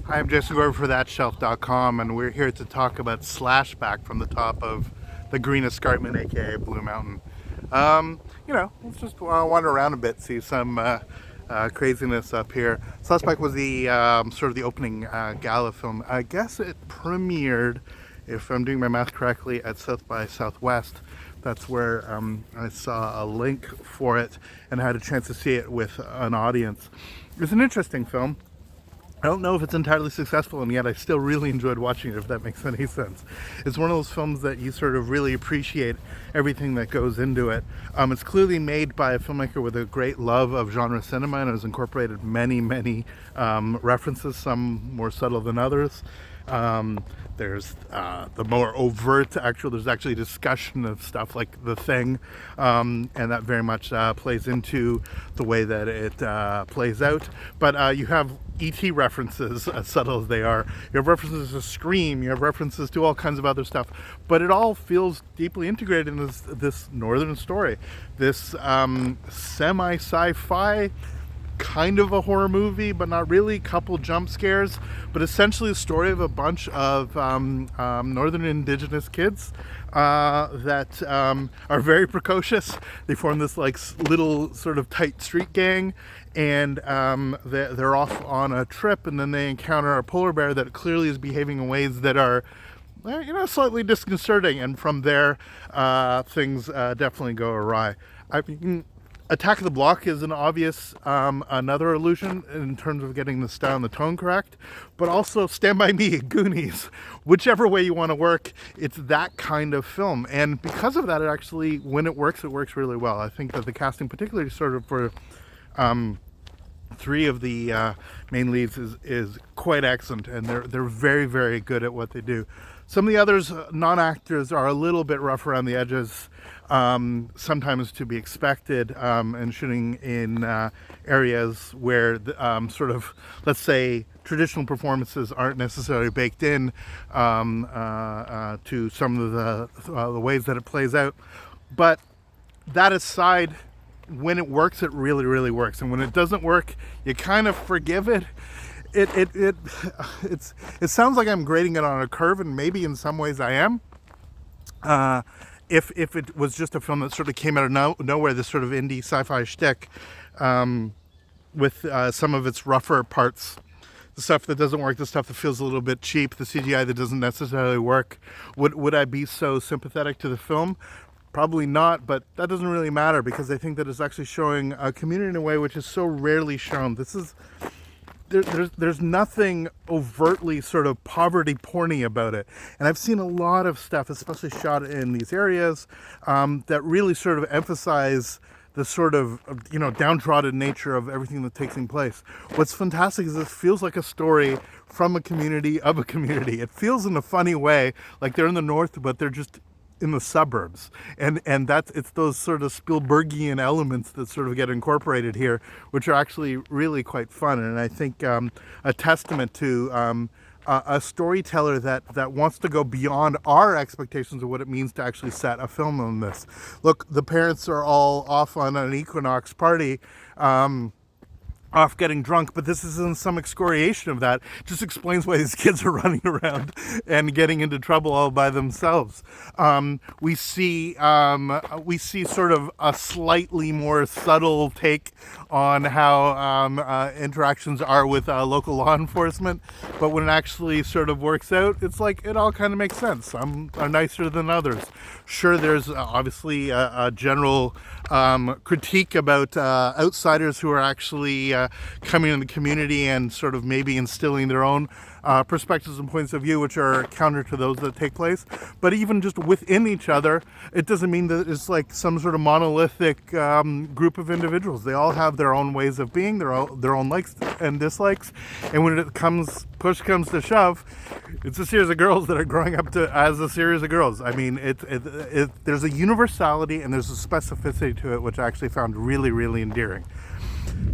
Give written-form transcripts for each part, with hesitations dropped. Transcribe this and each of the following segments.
I'm Jason Gore for thatshelf.com, and we're here to talk about Slashback from the top of the Green Escarpment, aka Blue Mountain. Let's just wander around a bit, see some craziness up here. Slashback was the sort of the opening gala film. I guess it premiered, if I'm doing my math correctly, at South by Southwest. That's where I saw a link for it and had a chance to see it with an audience. It's an interesting film. I don't know if it's entirely successful, and yet I still really enjoyed watching it, if that makes any sense. It's one of those films that you sort of really appreciate everything that goes into it. It's clearly made by a filmmaker with a great love of genre cinema, and has incorporated many references, some more subtle than others. There's the more overt there's actually discussion of stuff like The Thing, and that very much plays into the way that it plays out. But you have E.T. references, as subtle as they are. You have references to Scream, you have references to all kinds of other stuff, but it all feels deeply integrated in this northern story. This semi-sci-fi, kind of a horror movie, but not really, couple jump scares, but essentially a story of a bunch of northern indigenous kids that are very precocious. They form this like little sort of tight street gang, and they're off on a trip, and then they encounter a polar bear that clearly is behaving in ways that are slightly disconcerting, and from there things definitely go awry. I mean, Attack of the Block is an obvious another illusion in terms of getting the style and the tone correct, but also Stand By Me, Goonies, whichever way you want to work, it's that kind of film. And because of that, it actually, when it works really well. I think that the casting, particularly sort of for three of the main leads, is quite excellent, and they're very good at what they do. Some of the others, non-actors, are a little bit rough around the edges, sometimes to be expected, and shooting in areas where sort of, let's say, traditional performances aren't necessarily baked in to some of the ways that it plays out. But that aside, when it works, it really works, and when it doesn't work, you kind of forgive it. It sounds like I'm grading it on a curve, and maybe in some ways I am. If it was just a film that sort of came out of nowhere, this sort of indie sci-fi shtick, with some of its rougher parts, the stuff that doesn't work, the stuff that feels a little bit cheap, the CGI that doesn't necessarily work, would I be so sympathetic to the film? Probably not, but that doesn't really matter, because I think that it's actually showing a community in a way which is so rarely shown. There's nothing overtly sort of poverty porny about it, and I've seen a lot of stuff, especially shot in these areas, that really sort of emphasize the sort of downtrodden nature of everything that's taking place. What's fantastic is it feels like a story from a community of a community. It feels in a funny way like they're in the north, but they're just in the suburbs, and it's those sort of Spielbergian elements that sort of get incorporated here, which are actually really quite fun, and I think a testament to a storyteller that wants to go beyond our expectations of what it means to actually set a film on this. Look, the parents are all off on an equinox party, off getting drunk, but this isn't some excoriation of that. It just explains why these kids are running around and getting into trouble all by themselves. We see sort of a slightly more subtle take on how interactions are with local law enforcement, but when it actually sort of works out, it's like it all kind of makes sense. Some are nicer than others. Sure, there's obviously a general critique about outsiders who are actually coming in the community and sort of maybe instilling their own perspectives and points of view which are counter to those that take place. But even just within each other, it doesn't mean that it's like some sort of monolithic group of individuals. They all have their own ways of being, their own likes and dislikes, and when push comes to shove, it's a series of girls that are growing up as a series of girls. I mean, there's a universality and there's a specificity to it which I actually found really endearing.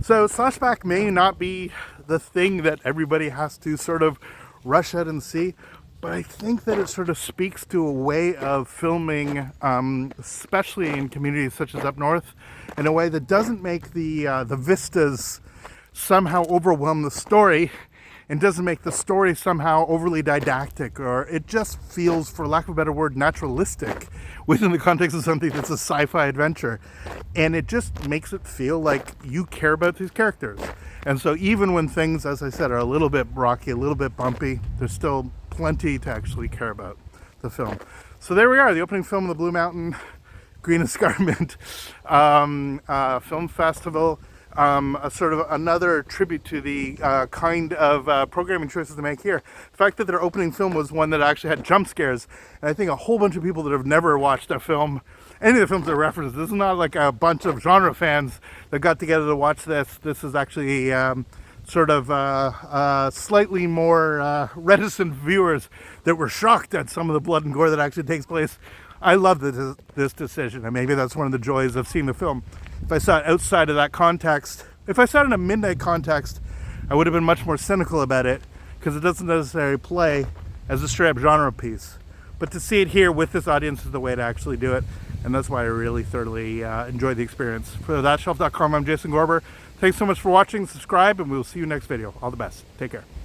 So Slashback may not be the thing that everybody has to sort of rush out and see, but I think that it sort of speaks to a way of filming, especially in communities such as up north, in a way that doesn't make the vistas somehow overwhelm the story, and doesn't make the story somehow overly didactic, or it just feels, for lack of a better word, naturalistic within the context of something that's a sci-fi adventure. And it just makes it feel like you care about these characters. And so even when things, as I said, are a little bit rocky, a little bit bumpy, there's still plenty to actually care about the film. So there we are, the opening film of the Blue Mountain Green Escarpment Film Festival. A sort of another tribute to the kind of programming choices they make here. The fact that their opening film was one that actually had jump scares, and I think a whole bunch of people that have never watched a film, any of the films they reference, this is not like a bunch of genre fans that got together to watch this. This is actually sort of slightly more reticent viewers that were shocked at some of the blood and gore that actually takes place. I love this decision, and maybe that's one of the joys of seeing the film. If I saw it outside of that context, if I saw it in a midnight context, I would have been much more cynical about it, because it doesn't necessarily play as a straight up genre piece. But to see it here with this audience is the way to actually do it, and that's why I really thoroughly enjoyed the experience. For thatshelf.com, I'm Jason Gorber. Thanks so much for watching, subscribe, and we'll see you next video. All the best. Take care.